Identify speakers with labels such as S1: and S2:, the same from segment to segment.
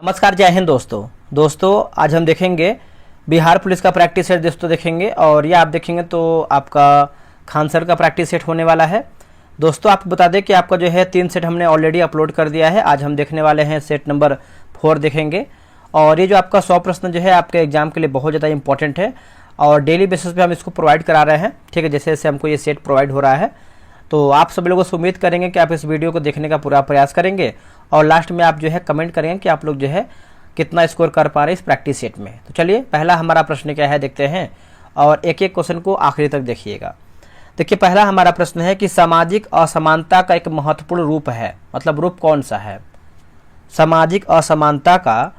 S1: नमस्कार, जय हिंद दोस्तों आज हम देखेंगे बिहार पुलिस का प्रैक्टिस सेट दोस्तों देखेंगे। और ये आप देखेंगे तो आपका खान सर का प्रैक्टिस सेट होने वाला है। दोस्तों आपको बता दें कि आपका जो है 3 सेट हमने ऑलरेडी अपलोड कर दिया है। आज हम देखने वाले हैं सेट नंबर 4 देखेंगे। और ये जो आपका 100 प्रश्न जो है आपके एग्जाम के लिए बहुत ज़्यादा इंपॉर्टेंट है और डेली बेसिस पे हम इसको प्रोवाइड करा रहे हैं। ठीक है, जैसे जैसे हमको ये सेट प्रोवाइड हो रहा है तो आप सभी लोगों से उम्मीद करेंगे कि आप इस वीडियो को देखने का पूरा प्रयास करेंगे और लास्ट में आप जो है कमेंट करेंगे कि आप लोग जो है कितना स्कोर कर पा रहे हैं इस प्रैक्टिस सेट में। तो चलिए पहला हमारा प्रश्न क्या है देखते हैं और एक एक क्वेश्चन को आखिरी तक देखिएगा। देखिए पहला हमारा प्रश्न है कि सामाजिक असमानता का एक महत्वपूर्ण रूप है, मतलब रूप कौन सा है? सामाजिक असमानता का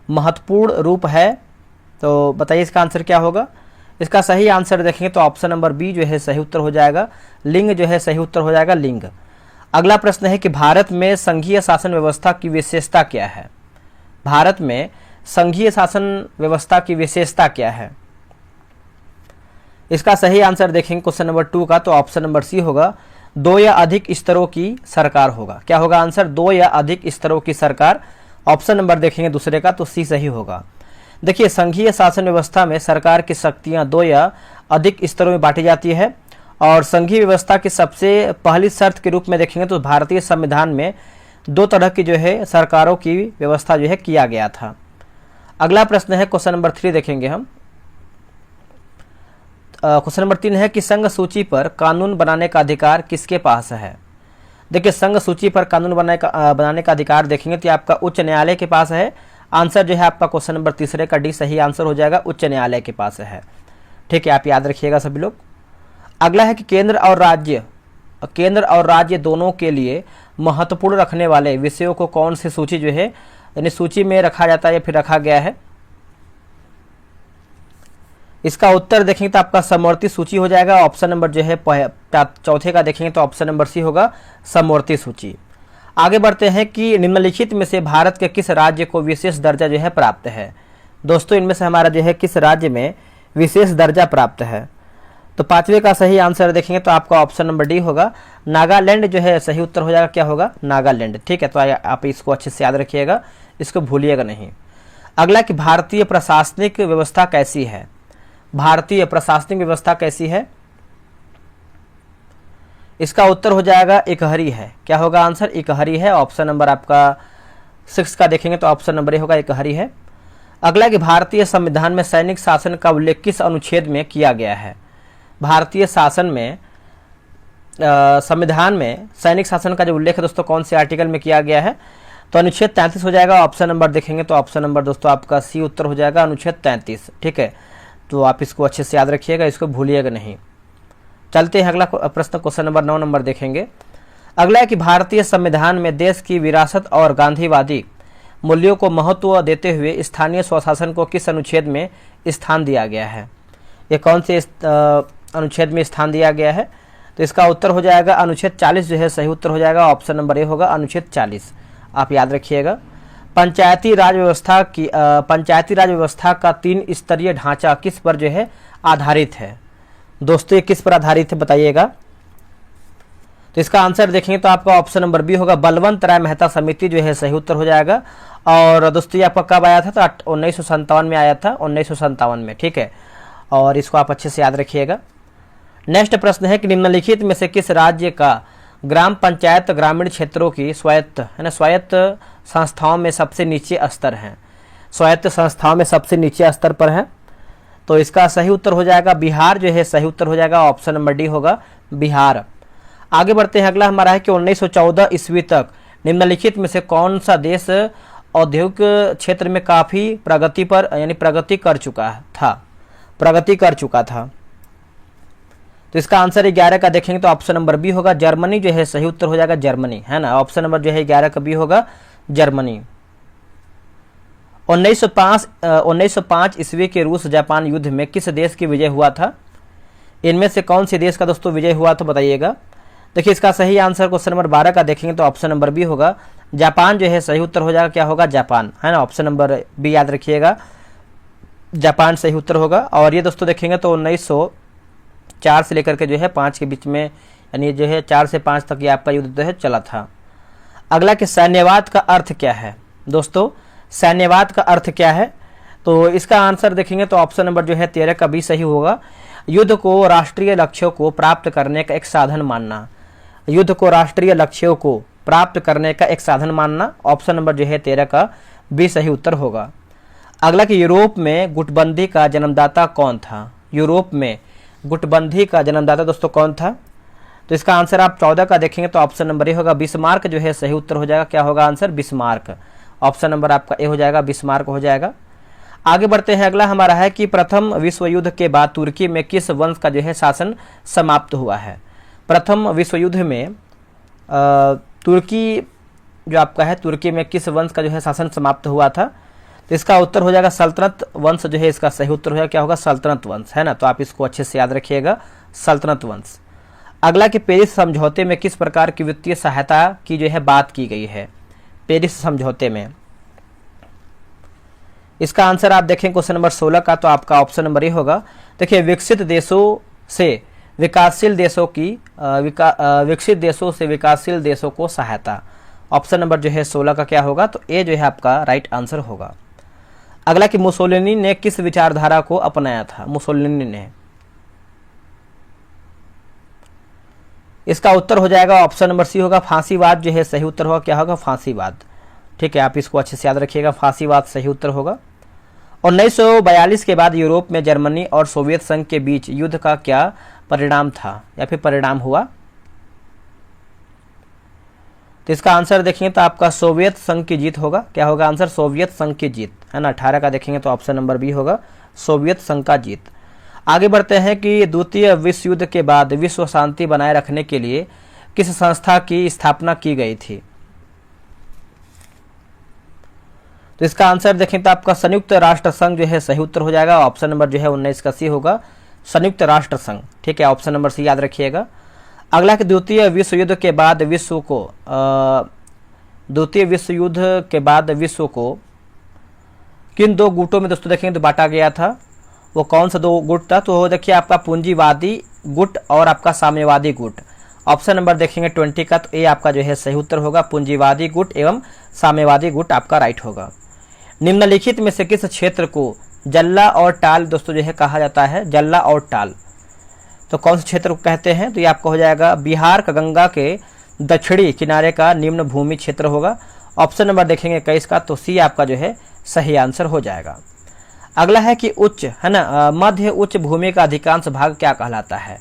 S1: महत्वपूर्ण रूप है, तो बताइए इसका आंसर क्या होगा। इसका सही आंसर देखेंगे तो ऑप्शन नंबर बी जो है सही उत्तर हो जाएगा। लिंग जो है सही उत्तर हो जाएगा, लिंग। अगला प्रश्न है कि भारत में संघीय शासन व्यवस्था की विशेषता क्या है? भारत में संघीय शासन व्यवस्था की विशेषता क्या है? इसका सही आंसर देखेंगे क्वेश्चन नंबर 2 का तो ऑप्शन नंबर सी होगा, 2 या अधिक स्तरों की सरकार होगा। क्या होगा आंसर? 2 या अधिक स्तरों की सरकार। ऑप्शन नंबर देखेंगे दूसरे का तो सी सही होगा। देखिए संघीय शासन व्यवस्था में सरकार की शक्तियां 2 या अधिक स्तरों में बांटी जाती है और संघीय व्यवस्था की सबसे पहली शर्त के रूप में देखेंगे तो भारतीय संविधान में 2 तरह की जो है सरकारों की व्यवस्था जो है किया गया था। अगला प्रश्न है क्वेश्चन नंबर 3 देखेंगे हम। क्वेश्चन नंबर 3 है कि संघ सूची पर कानून बनाने का अधिकार किसके पास है? देखिए संघ सूची पर कानून बनाने का अधिकार देखेंगे तो आपका उच्च न्यायालय के पास है। आंसर जो है आपका क्वेश्चन नंबर 3 का डी सही आंसर हो जाएगा, उच्च न्यायालय के पास है। ठीक है, आप याद रखिएगा सभी लोग। अगला है कि केंद्र और राज्य दोनों के लिए महत्वपूर्ण रखने वाले विषयों को कौन सी सूची जो है यानी सूची में रखा जाता है या फिर रखा गया है? इसका उत्तर देखेंगे तो आपका समवर्ती सूची हो जाएगा। ऑप्शन नंबर जो है चौथे का देखेंगे तो ऑप्शन नंबर सी होगा, समवर्ती सूची। आगे बढ़ते हैं कि निम्नलिखित में से भारत के किस राज्य को विशेष दर्जा जो है प्राप्त है? दोस्तों इनमें से हमारा जो है किस राज्य में विशेष दर्जा प्राप्त है? तो 5वें का सही आंसर देखेंगे तो आपका ऑप्शन नंबर डी होगा, नागालैंड जो है सही उत्तर हो जाएगा। क्या होगा? नागालैंड। ठीक है, तो आप इसको अच्छे से याद रखिएगा, इसको भूलिएगा नहीं। अगला कि भारतीय प्रशासनिक व्यवस्था कैसी है? भारतीय प्रशासनिक व्यवस्था कैसी है? इसका उत्तर हो जाएगा इकहरी है। क्या होगा आंसर? इकहरी है। ऑप्शन नंबर आपका 6 का देखेंगे तो ऑप्शन नंबर ए होगा, इकहरी है। अगला कि भारतीय संविधान में सैनिक शासन का उल्लेख किस अनुच्छेद में किया गया है? भारतीय शासन में संविधान में सैनिक शासन का जो उल्लेख है दोस्तों कौन से आर्टिकल में किया गया है? तो अनुच्छेद 33 हो जाएगा। ऑप्शन नंबर देखेंगे तो ऑप्शन नंबर दोस्तों आपका सी उत्तर हो जाएगा, अनुच्छेद 33। ठीक है, तो आप इसको अच्छे से याद रखिएगा, इसको भूलिएगा नहीं। चलते हैं अगला प्रश्न, क्वेश्चन नंबर 9 नंबर देखेंगे। अगला है कि भारतीय संविधान में देश की विरासत और गांधीवादी मूल्यों को महत्व देते हुए स्थानीय स्वशासन को किस अनुच्छेद में स्थान दिया गया है? ये कौन से अनुच्छेद में स्थान दिया गया है? तो इसका उत्तर हो जाएगा अनुच्छेद 40 जो है सही उत्तर हो जाएगा। ऑप्शन नंबर ए होगा, अनुच्छेद 40। आप याद रखिएगा। पंचायती राज व्यवस्था का 3 स्तरीय ढांचा किस पर जो है आधारित है? दोस्तों ये किस पर आधारित है बताइएगा। तो इसका आंसर देखेंगे तो आपका ऑप्शन नंबर बी होगा, बलवंत राय मेहता समिति जो है सही उत्तर हो जाएगा। और दोस्तों ये आपका कब आया था? तो 1957 में आया था, 1957 में। ठीक है, और इसको आप अच्छे से याद रखिएगा। नेक्स्ट प्रश्न है कि निम्नलिखित में से किस राज्य का ग्राम पंचायत ग्रामीण क्षेत्रों की स्वायत्त संस्थाओं में सबसे नीचे स्तर है? स्वायत्त संस्थाओं में सबसे नीचे स्तर पर है, तो इसका सही उत्तर हो जाएगा बिहार जो है सही उत्तर हो जाएगा। ऑप्शन नंबर डी होगा, बिहार। आगे बढ़ते हैं। अगला हमारा है कि 1914 ईस्वी तक निम्नलिखित में से कौन सा देश औद्योगिक क्षेत्र में काफी प्रगति कर चुका था? तो इसका आंसर 11 का देखेंगे तो ऑप्शन नंबर बी होगा, जर्मनी जो है सही उत्तर हो जाएगा, जर्मनी है ना। ऑप्शन नंबर जो है 11 का बी होगा, जर्मनी। 1905 ईस्वी के रूस जापान युद्ध में किस देश की विजय हुआ था? इनमें से कौन से देश का दोस्तों विजय हुआ तो बताइएगा। देखिए इसका सही आंसर क्वेश्चन नंबर 12 का देखेंगे तो ऑप्शन नंबर बी होगा, जापान जो है सही उत्तर हो जाएगा। क्या होगा? जापान है ना। ऑप्शन नंबर बी याद रखिएगा, जापान सही उत्तर होगा। और ये दोस्तों देखेंगे तो 1904 से लेकर के जो है 5 के बीच में यानी जो है 4 से 5 तक ये आपका युद्ध है चला था। अगला कि सैन्यवाद का अर्थ क्या है? दोस्तों सैन्यवाद का अर्थ क्या है? तो इसका आंसर देखेंगे तो ऑप्शन नंबर जो है 13 का बी सही होगा। युद्ध को राष्ट्रीय लक्ष्यों को प्राप्त करने का एक साधन मानना। युद्ध को राष्ट्रीय लक्ष्यों को प्राप्त करने का एक साधन मानना, ऑप्शन नंबर जो है 13 का बी सही उत्तर होगा। अगला कि यूरोप में गुटबंदी का जन्मदाता कौन था? यूरोप में गुटबंदी का जन्मदाता दोस्तों कौन था? तो इसका आंसर आप 14 का देखेंगे तो ऑप्शन नंबर ए होगा, बिस्मार्क जो है सही उत्तर हो जाएगा। क्या होगा आंसर? बिस्मार्क। ऑप्शन नंबर आपका ए हो जाएगा, बिस्मार्क हो जाएगा। आगे बढ़ते हैं, अगला हमारा है कि प्रथम विश्व युद्ध के बाद तुर्की में किस वंश का जो है शासन समाप्त हुआ है? प्रथम विश्व युद्ध में तुर्की जो आपका है, तुर्की में किस वंश का जो है शासन समाप्त हुआ था? तो इसका उत्तर हो जाएगा सल्तनत वंश जो है इसका सही उत्तर हो जाएगा। क्या होगा? सल्तनत वंश, है ना। तो आप इसको अच्छे से याद रखिएगा, सल्तनत वंश। अगला कि पेरिस समझौते में किस प्रकार की वित्तीय सहायता की जो है बात की गई है? पेरिस समझौते में इसका आंसर आप देखें क्वेश्चन नंबर 16 का, तो आपका ऑप्शन नंबर ए होगा। देखिए, विकसित देशों से विकासशील देशों की विकसित देशों से विकासशील देशों को सहायता, ऑप्शन नंबर जो है 16 का क्या होगा? तो ए जो है आपका राइट आंसर होगा। अगला कि मुसोलिनी ने किस विचारधारा को अपनाया था? मुसोलिनी ने, इसका उत्तर हो जाएगा ऑप्शन नंबर सी होगा, फांसीवाद जो है सही उत्तर होगा। क्या होगा? फांसीवाद। ठीक है, आप इसको अच्छे से याद रखिएगा, फांसीवाद सही उत्तर होगा। 1942 के बाद यूरोप में जर्मनी और सोवियत संघ के बीच युद्ध का क्या परिणाम था या फिर परिणाम हुआ? तो इसका आंसर देखेंगे तो आपका सोवियत संघ की जीत होगा। क्या होगा आंसर? सोवियत संघ की जीत, है ना। 18 का देखेंगे तो ऑप्शन नंबर बी होगा, सोवियत संघ का जीत। आगे बढ़ते हैं कि द्वितीय विश्व युद्ध के बाद विश्व शांति बनाए रखने के लिए किस संस्था की स्थापना की गई थी? तो इसका आंसर देखें तो आपका संयुक्त राष्ट्र संघ जो है सही उत्तर हो जाएगा। ऑप्शन नंबर जो है 19 का सी होगा, संयुक्त राष्ट्र संघ। ठीक है, ऑप्शन नंबर सी याद रखिएगा। अगला कि द्वितीय विश्व युद्ध के बाद विश्व को किन दो गुटों में दोस्तों देखेंगे तो बांटा गया था? वो कौन सा दो गुट था? तो देखिए आपका पूंजीवादी गुट और आपका साम्यवादी गुट। ऑप्शन नंबर देखेंगे 20 का, तो ए आपका जो है सही उत्तर होगा, पूंजीवादी गुट एवं साम्यवादी गुट आपका राइट होगा। निम्नलिखित में से किस क्षेत्र को जल्ला और टाल दोस्तों जो है कहा जाता है? जल्ला और टाल, तो कौन से क्षेत्र को कहते हैं? तो ये आपका हो जाएगा बिहार का गंगा के दक्षिणी किनारे का निम्न भूमि क्षेत्र होगा। ऑप्शन नंबर देखेंगे 21 का, तो सी आपका जो है सही आंसर हो जाएगा। अगला है कि उच्च, है ना, मध्य उच्च भूमि का अधिकांश भाग क्या कहलाता है?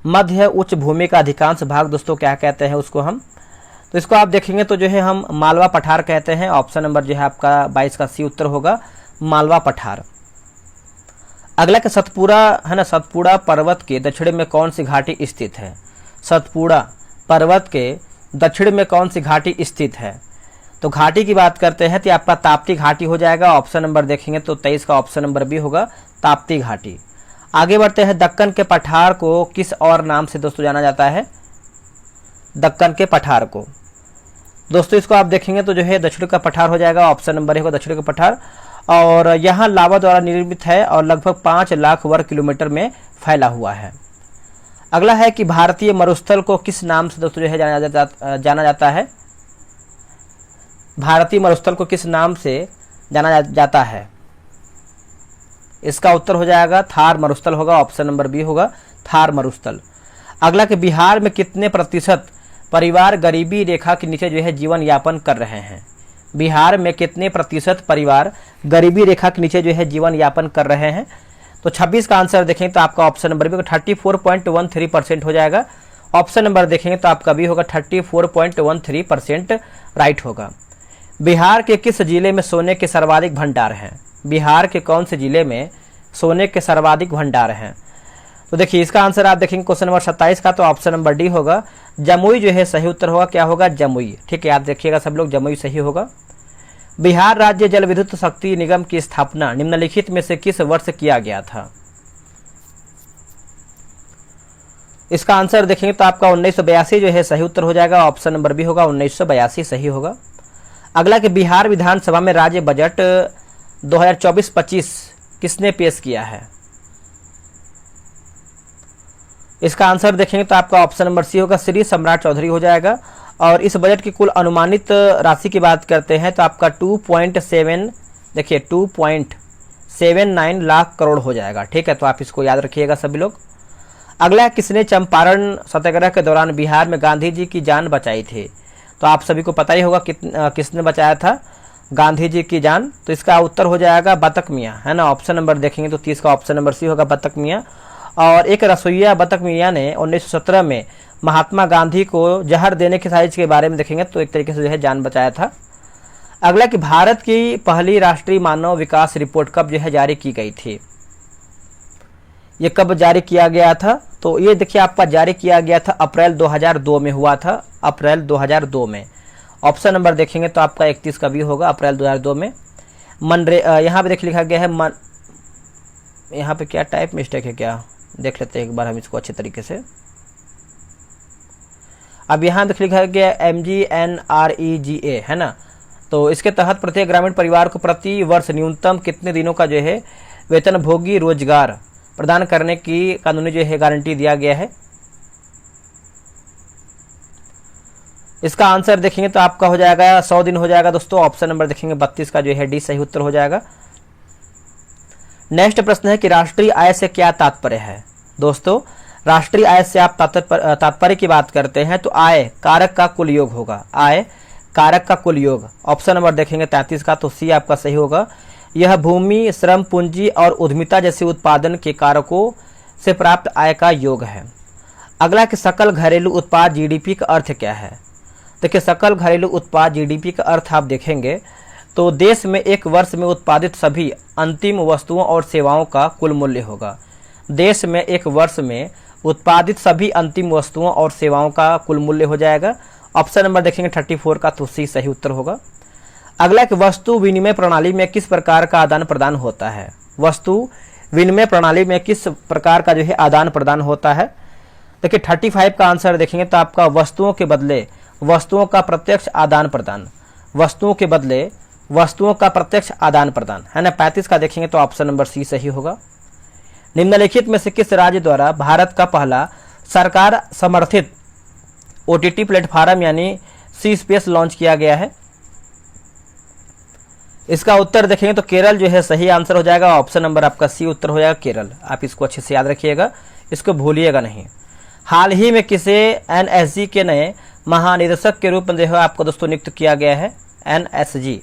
S1: मध्य उच्च भूमि का अधिकांश भाग दोस्तों क्या कहते हैं उसको हम? तो इसको आप देखेंगे तो जो है हम मालवा पठार कहते हैं। ऑप्शन नंबर जो है आपका 22 का सी उत्तर होगा, मालवा पठार। अगला का सतपुड़ा, है ना, सतपुड़ा पर्वत के दक्षिण में कौन सी घाटी स्थित है? सतपुड़ा पर्वत के दक्षिण में कौन सी घाटी स्थित है? तो घाटी की बात करते हैं तो आपका ताप्ती घाटी हो जाएगा। ऑप्शन नंबर देखेंगे तो 23 का ऑप्शन नंबर बी होगा, ताप्ती घाटी। आगे बढ़ते हैं, दक्कन के पठार को किस और नाम से दोस्तों जाना जाता है? दक्कन के पठार को दोस्तों इसको आप देखेंगे तो जो है दक्षिण का पठार हो जाएगा। ऑप्शन नंबर ए होगा, दक्षिण का पठार। और यहाँ लावा द्वारा निर्मित है और लगभग 5 लाख वर्ग किलोमीटर में फैला हुआ है। अगला है कि भारतीय मरुस्थल को किस नाम से दोस्तों जो है जाना जाता है? भारतीय मरुस्थल को किस नाम से जाना जाता है? इसका उत्तर हो जाएगा थार मरुस्थल होगा। ऑप्शन नंबर बी होगा, थार मरुस्थल। अगला कि बिहार में कितने प्रतिशत परिवार गरीबी रेखा के नीचे जो है जीवन यापन कर रहे हैं? बिहार में कितने प्रतिशत परिवार गरीबी रेखा के नीचे जो है जीवन यापन कर रहे हैं? तो 26 का आंसर देखें तो आपका ऑप्शन नंबर बी 34.13% हो जाएगा। ऑप्शन नंबर देखेंगे तो आपका बी होगा 34.13% राइट होगा। बिहार के किस जिले में सोने के सर्वाधिक भंडार हैं? बिहार के कौन से जिले में सोने के सर्वाधिक भंडार हैं? तो देखिए इसका आंसर आप देखेंगे क्वेश्चन नंबर 27 का, तो ऑप्शन नंबर डी होगा, जमुई जो है सही उत्तर होगा। क्या होगा? जमुई। ठीक है, आप देखिएगा सब लोग, जमुई सही होगा। बिहार राज्य जल विद्युत शक्ति निगम की स्थापना निम्नलिखित में से किस वर्ष किया गया था? इसका आंसर देखेंगे तो आपका 1982 जो है सही उत्तर हो जाएगा। ऑप्शन नंबर बी होगा, 1982 सही होगा। अगला कि बिहार विधानसभा में राज्य बजट 2024-25 किसने पेश किया है? इसका आंसर देखेंगे तो आपका ऑप्शन नंबर सी होगा, श्री सम्राट चौधरी हो जाएगा। और इस बजट की कुल अनुमानित राशि की बात करते हैं तो आपका 2.7 देखिए 2.79 लाख करोड़ हो जाएगा। ठीक है, तो आप इसको याद रखिएगा सभी लोग। अगला, किसने चंपारण सत्याग्रह के दौरान बिहार में गांधी जी की जान बचाई थी? तो आप सभी को पता ही होगा किसने बचाया था गांधी जी की जान। तो इसका उत्तर हो जाएगा बतख मियाँ, है ना। ऑप्शन नंबर देखेंगे तो 30 का ऑप्शन नंबर सी होगा, बतख मियाँ। और एक रसोइया बतख मियाँ ने 1917 में महात्मा गांधी को जहर देने की साजिश के बारे में देखेंगे तो एक तरीके से जो है जान बचाया था। अगला, कि भारत की पहली राष्ट्रीय मानव विकास रिपोर्ट कब जो है जारी की गई थी? ये कब जारी किया गया था? तो ये देखिए आपका जारी किया गया था अप्रैल 2002 में हुआ था, अप्रैल 2002 में। ऑप्शन नंबर देखेंगे तो आपका 31 का भी होगा, अप्रैल 2002 में। यहाँ पे देखिए लिखा गया है यहाँ पे क्या टाइप मिस्टेक है क्या, देख लेते हैं एक बार हम इसको अच्छे तरीके से। अब यहाँ देखिए लिखा गया MGNREGA, है ना। तो इसके तहत प्रत्येक ग्रामीण परिवार को प्रति वर्ष न्यूनतम कितने दिनों का जो है वेतनभोगी रोजगार प्रदान करने की कानूनी जो है गारंटी दिया गया है? इसका आंसर देखेंगे तो आपका हो जाएगा 100 दिन हो जाएगा दोस्तों। ऑप्शन नंबर देखेंगे 32 का जो है डी सही उत्तर हो जाएगा। नेक्स्ट प्रश्न है कि राष्ट्रीय आय से क्या तात्पर्य है? दोस्तों, राष्ट्रीय आय से आप तात्पर्य की बात करते हैं तो आय कारक का कुल योग होगा, आय कारक का कुल योग। ऑप्शन नंबर देखेंगे 33 का, तो सी आपका सही होगा। यह भूमि, श्रम, पूंजी और उद्यमिता जैसे उत्पादन के कारकों से प्राप्त आय का योग है। अगला, कि सकल घरेलू उत्पाद जीडीपी का अर्थ क्या है? देखिए, सकल घरेलू उत्पाद जीडीपी का अर्थ आप देखेंगे तो देश में एक वर्ष में उत्पादित सभी अंतिम वस्तुओं और सेवाओं का कुल मूल्य होगा। देश में एक वर्ष में उत्पादित सभी अंतिम वस्तुओं और सेवाओं का कुल मूल्य हो जाएगा। ऑप्शन नंबर देखेंगे 34 का, तो सी सही उत्तर होगा। अगला, कि वस्तु विनिमय प्रणाली में किस प्रकार का आदान प्रदान होता है? वस्तु विनिमय प्रणाली में किस प्रकार का जो है आदान प्रदान होता है? देखिए 35 का आंसर देखेंगे तो आपका वस्तुओं के बदले वस्तुओं का प्रत्यक्ष आदान प्रदान, वस्तुओं के बदले वस्तुओं का प्रत्यक्ष आदान प्रदान, है ना। 35 का देखेंगे तो ऑप्शन नंबर सी सही होगा। निम्नलिखित में से किस राज्य द्वारा भारत का पहला सरकार समर्थित OTT प्लेटफॉर्म यानी सी स्पेस लॉन्च किया गया है? इसका उत्तर देखेंगे तो केरल जो है सही आंसर हो जाएगा। ऑप्शन नंबर आपका सी उत्तर हो जाएगा, केरल। आप इसको अच्छे से याद रखिएगा, इसको भूलिएगा नहीं। हाल ही में किसे NSG के नए महानिदेशक के रूप में जो है आपको दोस्तों नियुक्त किया गया है? NSG।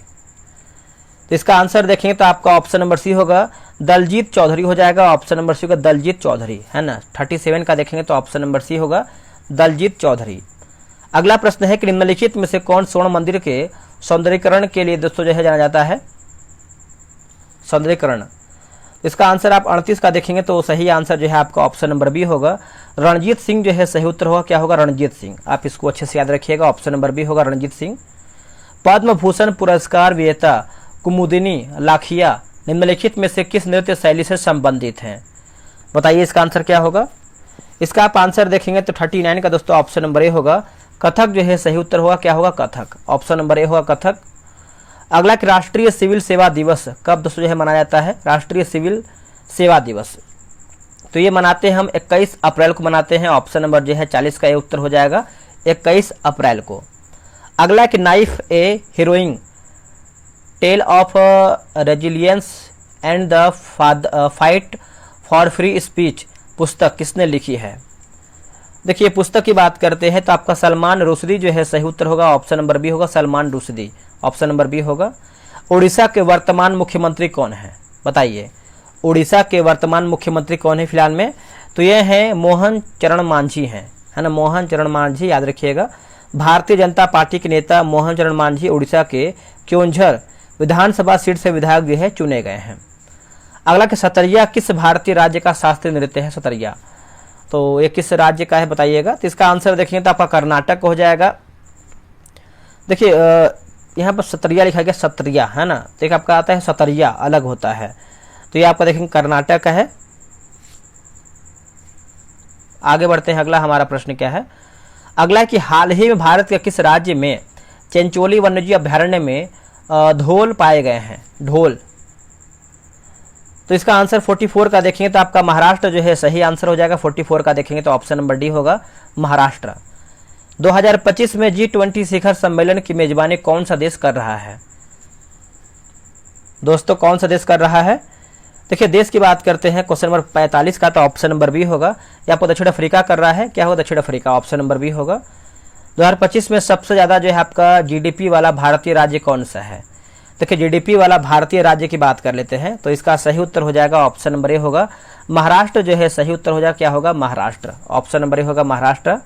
S1: तो इसका आंसर देखेंगे तो आपका ऑप्शन नंबर सी होगा, दलजीत चौधरी हो जाएगा। ऑप्शन नंबर सी होगा दलजीत चौधरी, है ना। 37 का देखेंगे तो ऑप्शन नंबर सी होगा दलजीत चौधरी। अगला प्रश्न है कि निम्नलिखित में से कौन स्वर्ण मंदिर के सौंदर्यीकरण के लिए दोस्तों जो है जाना जाता है? सौंदर्यीकरण, इसका आंसर आप 38 का देखेंगे तो सही आंसर जो है आपका ऑप्शन नंबर बी होगा, रणजीत सिंह जो है सही उत्तर होगा। क्या होगा? रणजीत सिंह। आप इसको अच्छे से याद रखिएगा, ऑप्शन नंबर बी होगा रणजीत सिंह। पद्म भूषण पुरस्कार विजेता कुमुदिनी लाखिया निम्नलिखित में से किस नृत्य शैली से संबंधित हैं? बताइए इसका आंसर क्या होगा? इसका आप आंसर देखेंगे तो 39 का दोस्तों ऑप्शन नंबर ए होगा, कथक जो है सही उत्तर होगा। क्या होगा? कथक। ऑप्शन नंबर ए होगा कथक। अगला, कि राष्ट्रीय सिविल सेवा दिवस कब दोस्तों जो है मनाया जाता है? राष्ट्रीय सिविल सेवा दिवस तो ये मनाते हैं हम 21 अप्रैल को मनाते हैं। ऑप्शन नंबर जो है 40 का ये उत्तर हो जाएगा, 21 अप्रैल को। अगला, कि knife a harrowing tale of resilience and the fight for free speech पुस्तक किसने लिखी है? देखिए पुस्तक की बात करते हैं तो आपका सलमान रुश्दी जो है सही उत्तर होगा। ऑप्शन नंबर बी होगा Salman Rushdie, option number B होगा। उड़ीसा के वर्तमान मुख्यमंत्री कौन है? बताइए उड़ीसा के वर्तमान मुख्यमंत्री कौन है फिलहाल में? तो ये हैं मोहन चरण मांझी हैं, है ना। मोहन चरण मांझी याद रखिएगा। भारतीय जनता पार्टी के नेता मोहन चरण मांझी उड़ीसा के क्योंझर विधानसभा सीट से विधायक जो है चुने गए हैं। अगला, कि सतरिया किस भारतीय राज्य का शास्त्रीय नृत्य है? सतरिया तो ये किस राज्य का है बताइएगा? तो इसका आंसर देखेंगे तो आपका कर्नाटक हो जाएगा। देखिए यहाँ पर सतरिया लिखा गया, सतरिया, है ना। तो एक आपका आता है सतरिया, अलग होता है, तो ये आपका देखेंगे कर्नाटक है। आगे बढ़ते हैं, अगला हमारा प्रश्न क्या है? अगला, कि हाल ही में भारत के किस राज्य में चिंचोली वन्यजीव अभ्यारण्य में ढोल पाए गए हैं? ढोल तो इसका आंसर 44 का देखेंगे तो आपका महाराष्ट्र जो है सही आंसर हो जाएगा। 44 का देखेंगे तो ऑप्शन नंबर डी होगा महाराष्ट्र। 2025 में G20 शिखर सम्मेलन की मेजबानी कौन सा देश कर रहा है? दोस्तों कौन सा देश कर रहा है? देखिए देश की बात करते हैं क्वेश्चन नंबर 45 का, तो ऑप्शन नंबर बी होगा। ये आपको दक्षिण अफ्रीका कर रहा है। क्या होगा? दक्षिण अफ्रीका, ऑप्शन नंबर बी होगा। 2025 में सबसे ज़्यादा जो है आपका जीडीपी वाला भारतीय राज्य कौन सा है? देखिए जीडीपी वाला भारतीय राज्य की बात कर लेते हैं, तो इसका सही उत्तर हो जाएगा ऑप्शन नंबर ए होगा, महाराष्ट्र जो है सही उत्तर हो जाएगा। क्या होगा? महाराष्ट्र, ऑप्शन नंबर ए होगा महाराष्ट्र।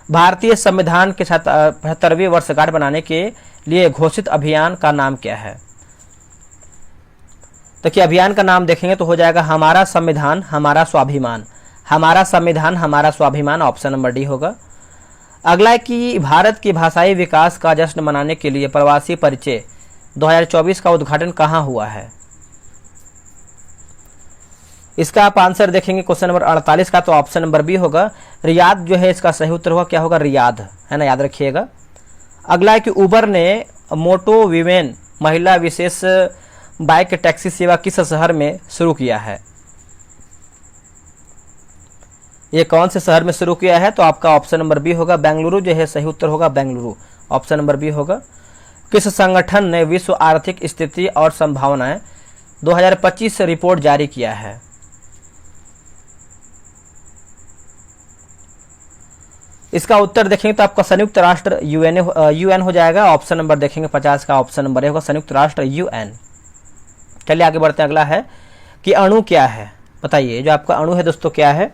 S1: भारतीय संविधान के 75वीं वर्षगांठ बनाने के लिए घोषित अभियान का नाम क्या है? देखिए अभियान का नाम देखेंगे तो हो जाएगा हमारा संविधान हमारा स्वाभिमान, हमारा संविधान हमारा स्वाभिमान, ऑप्शन नंबर डी होगा। अगला है कि भारत की भाषाई विकास का जश्न मनाने के लिए प्रवासी परिचय 2024 का उद्घाटन कहाँ हुआ है? इसका आप आंसर देखेंगे क्वेश्चन नंबर 48 का, तो ऑप्शन नंबर बी होगा, रियाद जो है इसका सही उत्तर होगा। क्या होगा? रियाद, है ना, याद रखिएगा। अगला है कि उबर ने मोटो विमेन महिला विशेष बाइक टैक्सी सेवा किस शहर में शुरू किया है? ये कौन से शहर में शुरू किया है? तो आपका ऑप्शन नंबर बी होगा, बेंगलुरु जो है सही उत्तर होगा, बेंगलुरु, ऑप्शन नंबर बी होगा। किस संगठन ने विश्व आर्थिक स्थिति और संभावनाएं 2025 रिपोर्ट जारी किया है? इसका उत्तर देखेंगे तो आपका संयुक्त राष्ट्र यूएन हो जाएगा। ऑप्शन नंबर देखेंगे 50 का, ऑप्शन नंबर होगा संयुक्त राष्ट्र यूएन। चलिए आगे बढ़ते हैं। अगला है कि अणु क्या है? बताइए जो आपका अणु है दोस्तों क्या है?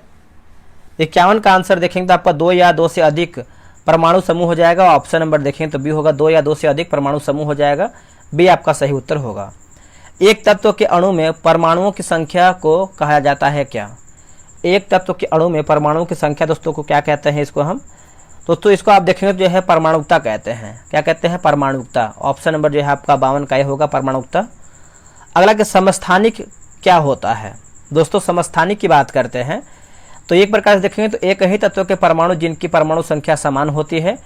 S1: 51 का आंसर देखेंगे तो आपका 2 या 2 से अधिक परमाणु समूह हो जाएगा। ऑप्शन नंबर देखेंगे तो बी होगा, 2 या 2 से अधिक परमाणु समूह हो जाएगा, बी आपका सही उत्तर होगा। एक तत्व के अणु में परमाणुओं की संख्या को कहा जाता है क्या? एक तत्व के अणु में परमाणुओं की संख्या दोस्तों को क्या कहते हैं? इसको हम दोस्तों इसको आप देखेंगे तो जो है परमाणुकता कहते हैं। क्या कहते हैं? परमाणुकता, ऑप्शन नंबर जो है आपका 52 का होगा, परमाणुकता। अगला कि समस्थानिक क्या होता है? दोस्तों समस्थानिक की बात करते हैं तो एक प्रकार से देखेंगे तो एक ही तत्व के परमाणु जिनकी परमाणु संख्या समान होती है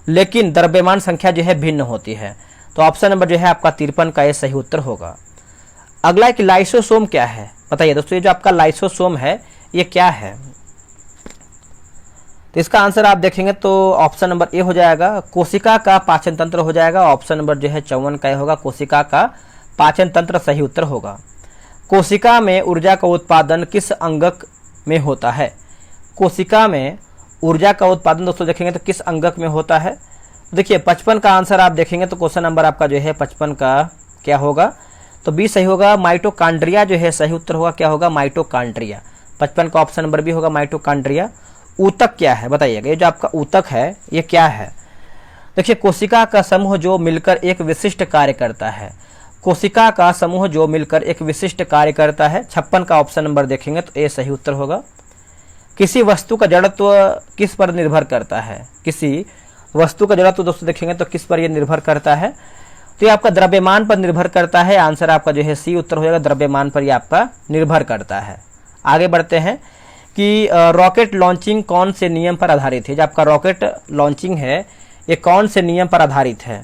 S1: लेकिन द्रव्यमान संख्या जो है भिन्न होती है, तो ऑप्शन नंबर जो है आपका 53 का ये सही उत्तर होगा। अगला है कि लाइसोसोम क्या है? बताइए दोस्तों ये जो आपका लाइसोसोम है ये क्या है? तो इसका आंसर आप देखेंगे तो ऑप्शन नंबर ए हो जाएगा, कोशिका का पाचन तंत्र हो जाएगा। ऑप्शन नंबर जो है 54 का होगा, कोशिका का पाचन तंत्र सही उत्तर होगा। कोशिका में ऊर्जा का उत्पादन किस अंगक में होता है? कोशिका में ऊर्जा का उत्पादन दोस्तों देखेंगे तो किस अंगक में होता है? देखिए 55 का आंसर आप देखेंगे तो क्वेश्चन नंबर आपका जो है 55 का क्या होगा? तो बी सही होगा, माइटोकॉन्ड्रिया जो है सही उत्तर होगा। क्या होगा? माइटोकॉन्ड्रिया, 55 का ऑप्शन नंबर बी होगा, माइटोकॉन्ड्रिया। ऊतक क्या है? बताइएगा ये जो आपका ऊतक है ये क्या है? देखिए कोशिका का समूह जो मिलकर एक विशिष्ट कार्य करता है, कोशिका का समूह जो मिलकर एक विशिष्ट कार्य करता है। 56 का ऑप्शन नंबर देखेंगे तो ए सही उत्तर होगा। किसी वस्तु का जड़त्व किस पर निर्भर करता है? किसी वस्तु का जड़त्व दोस्तों देखेंगे तो किस पर यह निर्भर करता है? तो ये आपका द्रव्यमान पर निर्भर करता है। आंसर आपका जो है सी उत्तर हो जाएगा, द्रव्यमान पर यह आपका निर्भर करता है। आगे बढ़ते हैं कि रॉकेट लॉन्चिंग कौन से नियम पर आधारित है? जो आपका रॉकेट लॉन्चिंग है ये कौन से नियम पर आधारित है?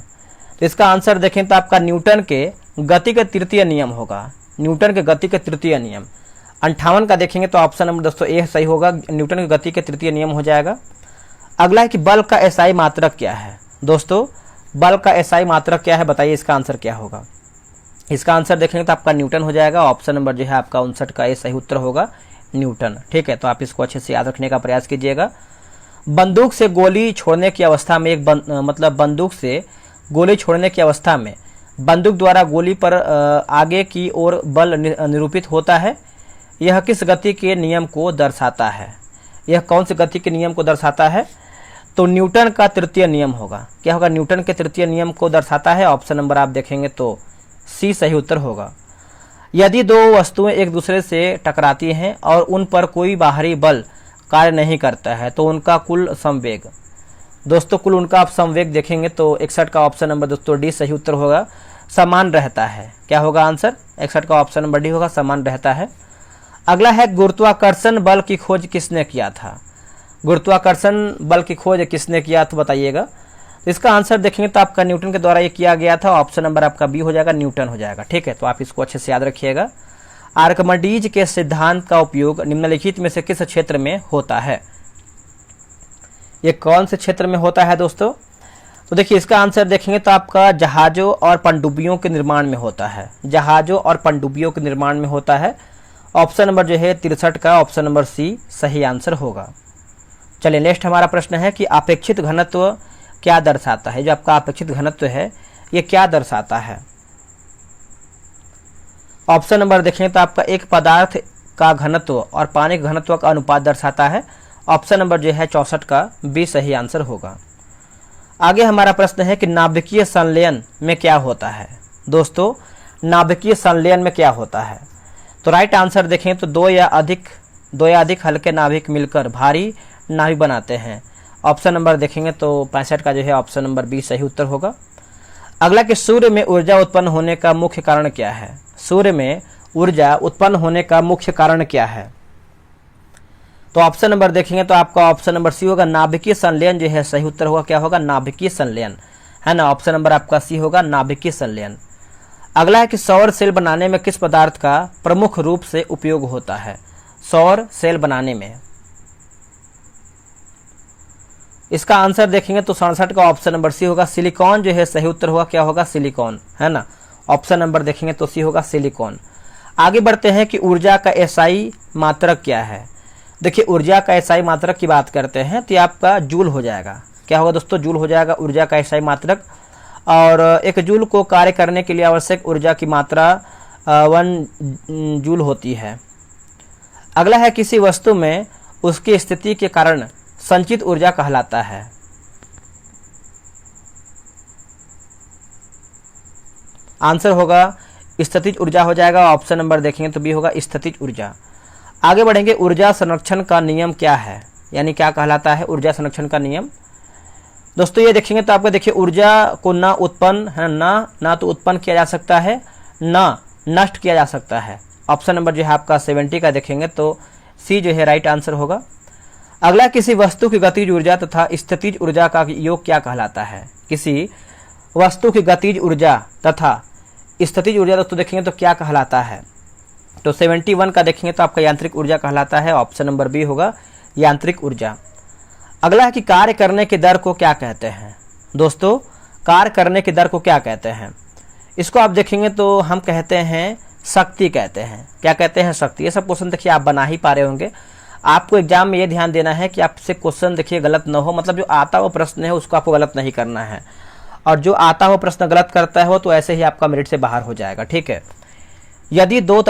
S1: तो इसका आंसर देखें तो आपका न्यूटन के गति के तृतीय नियम होगा, न्यूटन के गति के तृतीय नियम। 58 का देखेंगे तो ऑप्शन नंबर दोस्तों ए सही होगा, न्यूटन के गति के तृतीय नियम हो जाएगा। अगला है कि बल का एसआई मात्रक क्या है? दोस्तों बल का एसआई मात्रक क्या है? बताइए इसका आंसर क्या होगा? इसका आंसर देखेंगे तो आपका न्यूटन हो जाएगा। ऑप्शन नंबर जो है आपका 59 का ए सही उत्तर होगा, न्यूटन। ठीक है, तो आप इसको अच्छे से याद रखने का प्रयास कीजिएगा। बंदूक से गोली छोड़ने की अवस्था में बंदूक से गोली छोड़ने की अवस्था में बंदूक द्वारा गोली पर आगे की ओर बल निरूपित होता है। यह किस गति के नियम को दर्शाता है? यह कौन से गति के नियम को दर्शाता है? तो न्यूटन का तृतीय नियम होगा। क्या होगा? न्यूटन के तृतीय नियम को दर्शाता है। ऑप्शन नंबर आप देखेंगे तो सी सही उत्तर होगा। यदि दो वस्तुएं एक दूसरे से टकराती हैं और उन पर कोई बाहरी बल कार्य नहीं करता है तो उनका कुल संवेग, दोस्तों कुल उनका आप संवेग देखेंगे तो 61 का ऑप्शन नंबर दोस्तों डी सही उत्तर होगा, समान रहता है। क्या होगा आंसर? 61 का ऑप्शन नंबर डी होगा, समान रहता है। अगला है गुरुत्वाकर्षण बल की खोज किसने किया था? गुरुत्वाकर्षण बल की खोज किसने किया तो बताइएगा। तो इसका आंसर देखेंगे तो आपका न्यूटन के द्वारा ये किया गया था। ऑप्शन नंबर आपका बी हो जाएगा, न्यूटन हो जाएगा। ठीक है, तो आप इसको अच्छे से याद रखिएगा। आर्किमिडीज के सिद्धांत का उपयोग निम्नलिखित में से किस क्षेत्र में होता है? ये कौन से क्षेत्र में होता है दोस्तों? तो देखिए इसका आंसर देखेंगे तो आपका जहाज़ों और पनडुब्बियों के निर्माण में होता है, जहाज़ों और पनडुब्बियों के निर्माण में होता है। ऑप्शन नंबर जो है 63 का ऑप्शन नंबर सी सही आंसर होगा। चलिए नेक्स्ट हमारा प्रश्न है कि अपेक्षित घनत्व क्या दर्शाता है? जो आपका अपेक्षित घनत्व है ये क्या दर्शाता है? ऑप्शन नंबर देखेंगे तो आपका एक पदार्थ का घनत्व और पानी के घनत्व का अनुपात दर्शाता है। ऑप्शन नंबर जो है 64 का बी सही आंसर होगा। आगे हमारा प्रश्न है कि नाभिकीय संलयन में क्या होता है? दोस्तों नाभिकीय संलयन में क्या होता है? तो राइट आंसर देखें तो दो या अधिक हल्के नाभिक मिलकर भारी नाभिक बनाते हैं। ऑप्शन नंबर देखेंगे तो 65 का जो है ऑप्शन नंबर बी सही उत्तर होगा। अगला कि सूर्य में ऊर्जा उत्पन्न होने का मुख्य कारण क्या है? सूर्य में ऊर्जा उत्पन्न होने का मुख्य कारण क्या है? तो ऑप्शन नंबर देखेंगे तो आपका ऑप्शन नंबर सी होगा, नाभिकीय संलयन जो है सही उत्तर होगा। क्या होगा? नाभिकीय संलयन, है ना। ऑप्शन नंबर आपका सी होगा, नाभिकीय संलयन। अगला है कि सौर सेल बनाने में किस पदार्थ का प्रमुख रूप से उपयोग होता है? सौर सेल बनाने में इसका आंसर देखेंगे तो 67 का ऑप्शन नंबर सी होगा, सिलिकॉन जो है सही उत्तर होगा। क्या होगा? सिलिकॉन, है ना। ऑप्शन नंबर देखेंगे तो सी होगा, सिलिकॉन। आगे बढ़ते हैं कि ऊर्जा का एसआई मात्रक क्या है? देखिए ऊर्जा का एसआई मात्रक की बात करते हैं तो ये आपका जूल हो जाएगा। क्या होगा दोस्तों? जूल हो जाएगा ऊर्जा का एसआई मात्रक। और एक जूल को कार्य करने के लिए आवश्यक ऊर्जा की मात्रा 1 जूल होती है। अगला है किसी वस्तु में उसकी स्थिति के कारण संचित ऊर्जा कहलाता है। आंसर होगा स्थितिज ऊर्जा हो जाएगा। ऑप्शन नंबर देखेंगे तो बी होगा, स्थितिज ऊर्जा। आगे बढ़ेंगे, ऊर्जा संरक्षण का नियम क्या है? यानी क्या कहलाता है ऊर्जा संरक्षण का नियम? दोस्तों ये देखेंगे तो आपको देखिए ऊर्जा को ना उत्पन्न है ना तो उत्पन्न किया जा सकता है, ना नष्ट किया जा सकता है। ऑप्शन नंबर जो है आपका 70 का देखेंगे तो सी जो है राइट आंसर होगा। अगला, किसी वस्तु की गतिज ऊर्जा तथा स्थितिज ऊर्जा का योग क्या कहलाता है? किसी वस्तु की गतिज ऊर्जा तथा स्थितिज ऊर्जा दोस्तों देखेंगे तो क्या कहलाता है? तो 71 का देखेंगे तो आपका यांत्रिक ऊर्जा कहलाता है। ऑप्शन नंबर बी होगा, यांत्रिक ऊर्जा। अगला है कि कार्य करने की दर को क्या कहते हैं? दोस्तों कार्य करने की दर को क्या कहते हैं? इसको आप देखेंगे तो हम कहते हैं शक्ति कहते हैं। क्या कहते हैं? शक्ति। ये सब क्वेश्चन देखिए आप बना ही पा रहे होंगे। आपको एग्जाम में ये ध्यान देना है कि आपसे क्वेश्चन देखिए गलत न हो, मतलब जो आता हुआ प्रश्न है उसको आपको गलत नहीं करना है, और जो आता हुआ प्रश्न गलत करता है तो ऐसे ही आपका मेरिट से बाहर हो जाएगा। ठीक है। यदि दो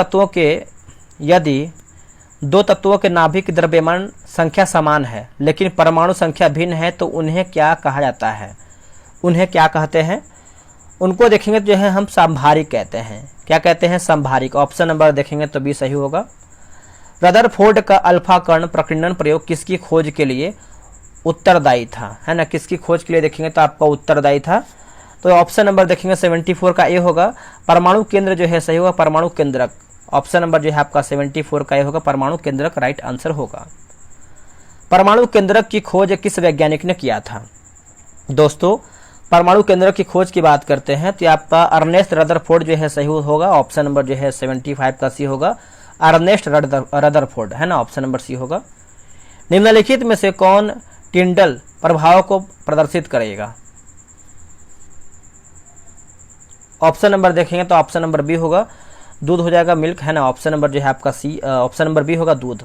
S1: तत्वों के नाभिक की द्रव्यमान संख्या समान है लेकिन परमाणु संख्या भिन्न है तो उन्हें क्या कहा जाता है? उन्हें क्या कहते हैं? उनको देखेंगे तो जो है हम संभारिक कहते हैं। क्या कहते हैं? संभारिक। ऑप्शन नंबर देखेंगे तो बी सही होगा। रदरफोर्ड का अल्फा कण प्रकीर्णन प्रयोग किसकी खोज के लिए उत्तरदायी था? है ना, किसकी खोज के लिए देखेंगे तो आपका उत्तरदायी था। तो ऑप्शन नंबर देखेंगे 74 का ए होगा, परमाणु केंद्र जो है सही होगा, परमाणु केंद्रक। ऑप्शन नंबर जो है आपका 74 का ए होगा, परमाणु केंद्रक राइट आंसर होगा। परमाणु केंद्रक की खोज किस वैज्ञानिक ने किया था? दोस्तों परमाणु केंद्रक की खोज की बात करते हैं तो आपका अर्नेस्ट रदरफोर्ड जो है सही होगा। ऑप्शन नंबर जो है 75 का सी होगा, अर्नेस्ट रदरफोर्ड, है ना। ऑप्शन नंबर सी होगा। निम्नलिखित में से कौन टिंडल प्रभाव को प्रदर्शित करेगा? ऑप्शन नंबर देखेंगे तो ऑप्शन नंबर बी होगा, दूध हो जाएगा, मिल्क, है ना। ऑप्शन नंबर जो है आपका सी, ऑप्शन नंबर बी होगा, दूध।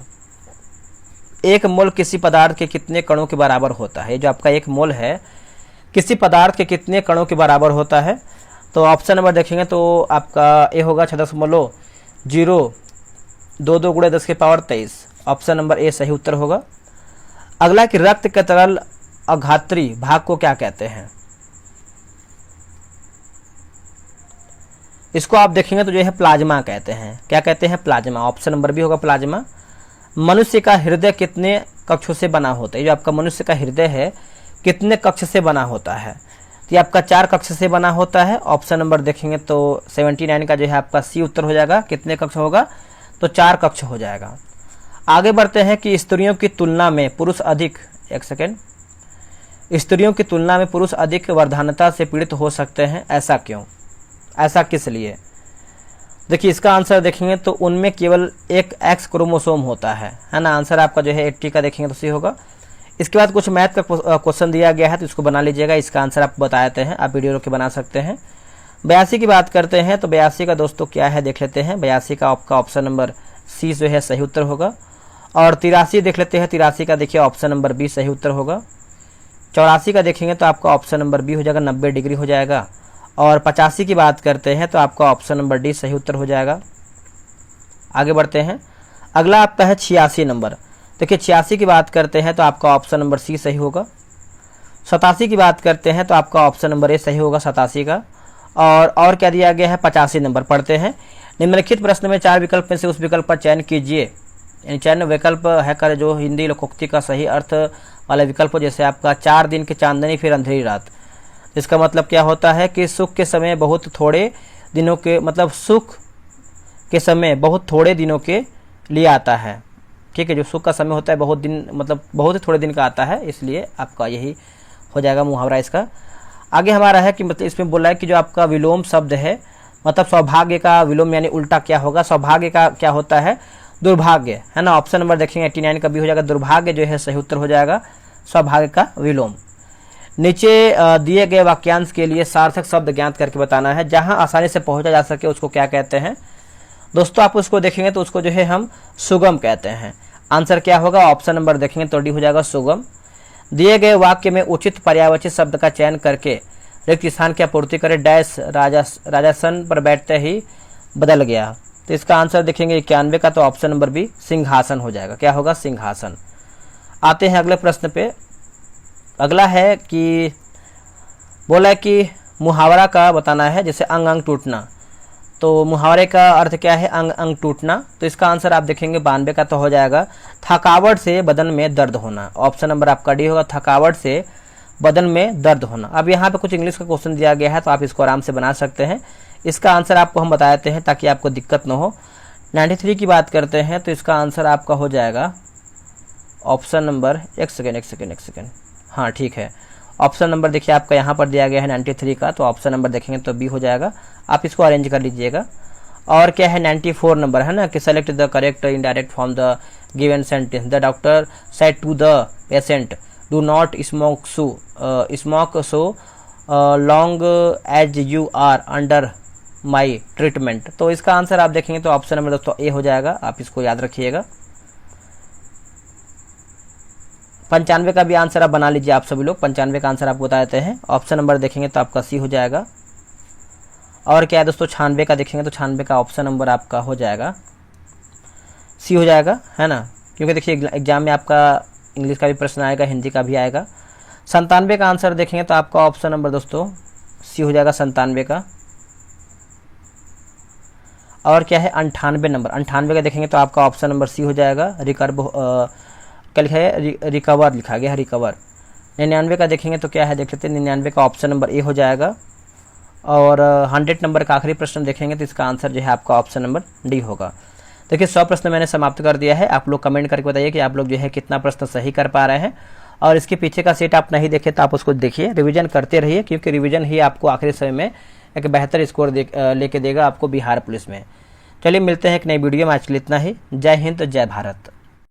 S1: एक मोल किसी पदार्थ के कितने कणों के बराबर होता है? जो आपका एक मोल है किसी पदार्थ के कितने कणों के बराबर होता है? तो ऑप्शन नंबर देखेंगे तो आपका ए होगा 6.022 × 10⁻23। ऑप्शन नंबर ए सही उत्तर होगा। अगला कि रक्त के तरल अघात्री भाग को क्या कहते हैं? इसको आप देखेंगे तो जो है प्लाज्मा कहते हैं। क्या कहते हैं? प्लाज्मा। ऑप्शन नंबर बी होगा, प्लाज्मा। मनुष्य का हृदय कितने कक्षों से बना होता है? जो आपका मनुष्य का हृदय है कितने कक्ष से बना होता है? तो ये आपका 4 कक्ष से बना होता है। ऑप्शन नंबर देखेंगे तो 79 का जो है आपका सी उत्तर हो जाएगा। कितने कक्ष होगा? तो 4 कक्ष हो जाएगा। आगे बढ़ते हैं कि स्त्रियों की तुलना में पुरुष अधिक, स्त्रियों की तुलना में पुरुष अधिक वर्धानता से पीड़ित हो सकते हैं, ऐसा क्यों? ऐसा किस लिए? देखिए इसका आंसर देखेंगे तो उनमें केवल एक एक्स क्रोमोसोम होता है ना। आंसर आपका जो है 80 का देखेंगे तो सी होगा। इसके बाद कुछ मैथ का क्वेश्चन दिया गया है तो इसको बना लीजिएगा, इसका आंसर आप बता देते हैं, आप वीडियो रोक के बना सकते हैं। 82 की बात करते हैं तो 82 का दोस्तों क्या है देख लेते हैं। 82 का आपका ऑप्शन नंबर सी जो है सही उत्तर होगा। और 83 देख लेते हैं, 83 का देखिए ऑप्शन नंबर बी सही उत्तर होगा। 84 का देखेंगे तो आपका ऑप्शन नंबर बी हो जाएगा, 90 डिग्री हो जाएगा। और 85 की बात करते हैं तो आपका ऑप्शन नंबर डी सही उत्तर हो जाएगा। आगे बढ़ते हैं, अगला आपका है 86 नंबर। देखिए 86 की बात करते हैं तो आपका ऑप्शन नंबर सी सही होगा। 87 की बात करते हैं तो आपका ऑप्शन नंबर ए सही होगा 87 का। और क्या दिया गया है 85 नंबर, पढ़ते हैं। निम्नलिखित प्रश्न में 4 विकल्प में से उस विकल्प पर चयन कीजिए। चयन विकल्प है कर जो हिंदी लोकोक्ति का सही अर्थ वाला विकल्प हो, जैसे आपका 4 दिन की चांदनी फिर अंधेरी रात। इसका मतलब क्या होता है कि सुख के समय बहुत थोड़े दिनों के, मतलब सुख के समय बहुत थोड़े दिनों के लिए आता है। ठीक है, जो सुख का समय होता है बहुत दिन, मतलब बहुत ही थोड़े दिन का आता है, इसलिए आपका यही हो जाएगा मुहावरा इसका। आगे हमारा है कि मतलब इसमें बोला है कि जो आपका विलोम शब्द है, मतलब सौभाग्य का विलोम यानी उल्टा क्या होगा। सौभाग्य का क्या होता है, दुर्भाग्य, है ना। ऑप्शन नंबर देखेंगे 89 का बी हो जाएगा, दुर्भाग्य जो है सही उत्तर हो जाएगा, सौभाग्य का विलोम। नीचे दिए गए वाक्यांश के लिए सार्थक शब्द ज्ञात करके बताना है। जहां आसानी से पहुंचा जा सके उसको क्या कहते हैं दोस्तों, आप उसको देखेंगे तो उसको जो है हम सुगम कहते हैं। आंसर क्या होगा, ऑप्शन नंबर देखेंगे तो डी हो जाएगा, सुगम। दिए गए वाक्य में उचित पर्यायवाची शब्द का चयन करके रिक्त स्थान की आपूर्ति करें। डैश राजासन पर बैठते ही बदल गया। तो इसका आंसर देखेंगे 91 का, तो ऑप्शन नंबर बी सिंहासन हो जाएगा। क्या होगा, सिंहासन। आते हैं अगले प्रश्न पे। अगला है कि बोला है कि मुहावरा का बताना है, जैसे अंग अंग टूटना। तो मुहावरे का अर्थ क्या है, अंग अंग टूटना। तो इसका आंसर आप देखेंगे 92 का, तो हो जाएगा थकावट से बदन में दर्द होना। ऑप्शन नंबर आपका डी होगा, थकावट से बदन में दर्द होना। अब यहाँ पे कुछ इंग्लिश का क्वेश्चन दिया गया है तो आप इसको आराम से बना सकते हैं। इसका आंसर आपको हम बता देते हैं ताकि आपको दिक्कत न हो। 93 की बात करते हैं तो इसका आंसर आपका हो जाएगा ऑप्शन नंबर, एक सेकेंड, हाँ ठीक है। ऑप्शन नंबर देखिए आपका यहाँ पर दिया गया है 93 का, तो ऑप्शन नंबर देखेंगे तो बी हो जाएगा। आप इसको अरेंज कर लीजिएगा। और क्या है 94 नंबर, है ना, कि select the correct indirect from the given sentence. The doctor said to the patient do not smoke so long as you are under my treatment. तो इसका आंसर आप देखेंगे तो ऑप्शन नंबर दोस्तों ए हो जाएगा, आप इसको याद रखिएगा। 95 का भी आंसर आप बना लीजिए, आप सभी लोग 95 का आंसर आपको बता देते हैं। ऑप्शन नंबर देखेंगे तो आपका सी हो जाएगा। और क्या है दोस्तों 96 का देखेंगे तो 96 का ऑप्शन नंबर आपका हो जाएगा सी हो जाएगा, है ना, क्योंकि देखिए एग्जाम में आपका इंग्लिश का भी प्रश्न आएगा, हिंदी का भी आएगा। 97 का आंसर देखेंगे तो आपका ऑप्शन नंबर दोस्तों सी हो जाएगा, 97 का। और क्या है 98 नंबर, 98 का देखेंगे तो आपका ऑप्शन नंबर सी हो जाएगा, क्या लिखा है, रिकवर लिखा गया है, रिकवर। 99 का देखेंगे तो क्या है देख लेते हैं, 99 का ऑप्शन नंबर ए हो जाएगा। और 100 नंबर का आखिरी प्रश्न देखेंगे तो इसका आंसर जो है आपका ऑप्शन नंबर डी होगा। देखिए 100 प्रश्न मैंने समाप्त कर दिया है। आप लोग कमेंट करके बताइए कि आप लोग जो है कितना प्रश्न सही कर पा रहे हैं। और इसके पीछे का सेट आप नहीं देखे तो आप उसको देखिए, रिवीजन करते रहिए, क्योंकि रिवीजन ही आपको आखिरी समय में एक बेहतर स्कोर लेके देगा आपको बिहार पुलिस में। चलिए मिलते हैं एक नई वीडियो में, आज के लिए इतना ही। जय हिंद, जय भारत।